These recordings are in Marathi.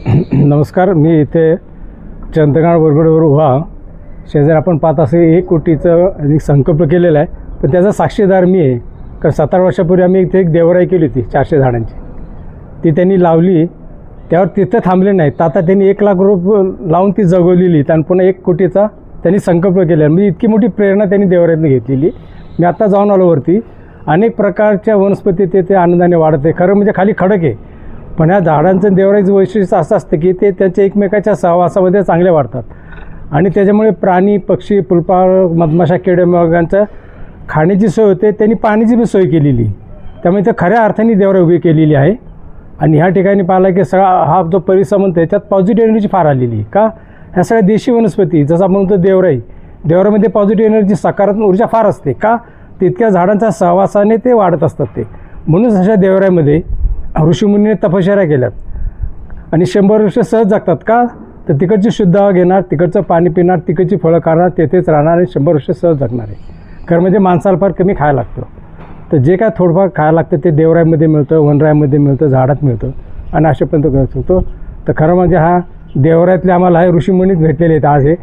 नमस्कार. मी इथे चंद्रकांत बोरगडवर उभा. शेजारी आपण पाहत असे 1 कोटीचं संकल्प केलेला आहे, पण त्याचा साक्षीदार मी आहे. कारण 17 वर्षापूर्वी आम्ही इथे एक देवराई केली होती 400 झाडांची. ती त्यांनी लावली, त्यावर तिथं थांबले नाहीत. आता त्यांनी 1 लाख रुपये लावून ती जगवलेली आणि पुन्हा 1 कोटीचा त्यांनी संकल्प केला. म्हणजे इतकी मोठी प्रेरणा त्यांनी देवराईतनं घेतलेली. मी आत्ता जाऊन आलो वरती. अनेक प्रकारच्या वनस्पती ते आनंदाने वाढत आहे. खरं म्हणजे खाली खडक आहे, पण ह्या झाडांचं देवराईचं वैशिष्ट्य असं असतं की ते त्यांच्या एकमेकाच्या सहवासामध्ये चांगले वाढतात आणि त्याच्यामुळे प्राणी, पक्षी, फुलपार, मधमाशा, किडेमागांच्या खाण्याची सोय होते. त्यांनी पाण्याची बी सोय केलेली. त्यामुळे ते खऱ्या अर्थाने देवराई उभी केलेली आहे. आणि ह्या ठिकाणी पाहिला की सगळा हा जो परिसर म्हणतो त्याच्यात पॉझिटिव्ह एनर्जी फार आलेली. का? ह्या सगळ्या देशी वनस्पती, जसं आपण म्हणतो देवराईमध्ये पॉझिटिव्ह एनर्जी, सकारात्मक ऊर्जा फार असते. का? तितक्या झाडांच्या सहवासाने ते वाढत असतात ते. म्हणून अशा देवराईमध्ये ऋषीमुनीने तपश्चर्या केल्यात आणि 100 वर्ष सहज जगतात. का? तर तिकडची शुद्ध हवा घेणार, तिकडचं पाणी पिणार, तिकडची फळं खाणार, तेथेच राहणार आणि 100 वर्ष सहज जगणार आहे. खरं म्हणजे माणसाला फार कमी खायला लागतं. तर जे काय थोडंफार खायला लागतं ते देवराईमध्ये मिळतं, वनराईमध्ये मिळतं, झाडात मिळतं आणि अशापर्यंत करू शकतो. तर खरं म्हणजे हा देवराईतले आम्हाला हे ऋषीमुनीच भेटलेले आहेत. आज हे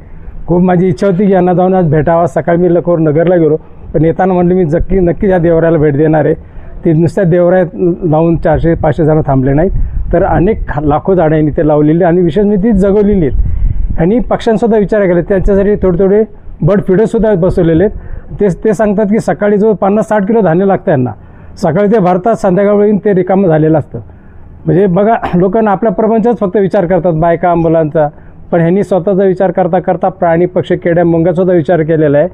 खूप माझी इच्छा होती की यांना जाऊन आज भेटावा. सकाळी मी लवकर नगरला गेलो, पण येताना म्हटलं मी नक्कीच या देवराईला भेट देणार आहे. ते नुसत्या देवराईत लावून 400-500 झाडं थांबले नाहीत, तर अनेक लाखो झाडं यांनी ते लावलेली आणि विशेष म्हणजे ती जगवलेली आहेत. आणि पक्ष्यांसुद्धा विचार केला, त्यांच्यासाठी थोडे बर्ड फीडरसुद्धा बसवलेले आहेत. ते सांगतात की सकाळी जो 50-60 किलो धान्य लागतं यांना, सकाळी ते भरतात, संध्याकाळी ते रिकामं झालेलं असतं. म्हणजे बघा, लोकांना आपल्या प्रपंचाच फक्त विचार करतात, बायका मुलांचा, पण ह्यांनी स्वतःचा विचार करता करता प्राणी, पक्षी, किड्या, मुंगासुद्धा विचार केलेला आहे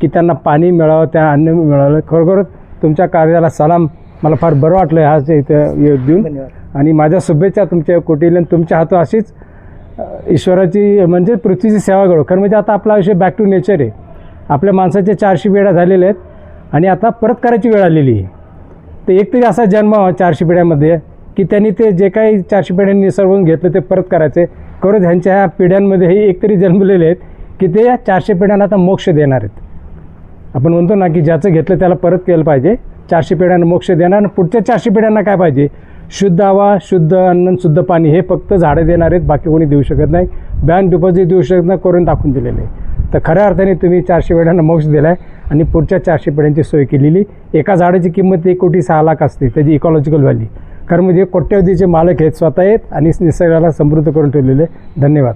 की त्यांना पाणी मिळावं, त्या अन्न मिळावं. खरोखरच तुमच्या कार्याला सलाम. मला फार बरं वाटलं ह्याच इथं देऊन. आणि माझ्या शुभेच्छा तुमच्या कोटीला. तुमच्या हातून अशीच ईश्वराची म्हणजे पृथ्वीची सेवा घडो. खरं म्हणजे आता आपला आयुष्य बॅक टू नेचर आहे. आपल्या माणसाच्या 400 पिढ्या झालेल्या आहेत आणि आता परत करायची वेळ आलेली आहे. तर एक तरी असा जन्म 400 पिढ्यामध्ये की त्यांनी ते जे काही 400 पिढ्यांनी निसर्गून घेतलं ते परत करायचे. खरंच ह्यांच्या ह्या पिढ्यांमध्ये हे एकतरी जन्मलेले आहेत की ते 400 पिढ्यांना आता मोक्ष देणार आहेत. आपण म्हणतो ना की ज्याचं घेतलं त्याला परत केलं पाहिजे. 400 पिढ्यांना मोक्ष देणार आणि पुढच्या 400 पिढ्यांना काय पाहिजे? शुद्ध हवा, शुद्ध अन्न, शुद्ध पाणी. हे फक्त झाडं देणार आहेत, बाकी कोणी देऊ शकत नाही. बँक डिपॉझिट देऊ शकत नाही, करून टाकून दिलेलं आहे. तर खऱ्या अर्थाने तुम्ही 400 पिढ्यांना मोक्ष दिला आहे आणि पुढच्या 400 पिढ्यांची सोय केलेली. एका झाडाची किंमत 1,06,00,000 असते, त्याची इकॉलॉजिकल व्हॅल्यू. कारण म्हणजे कोट्यवधीचे मालक आहेत, स्वतः आहेत आणि निसर्गाला समृद्ध करून ठेवलेले. धन्यवाद.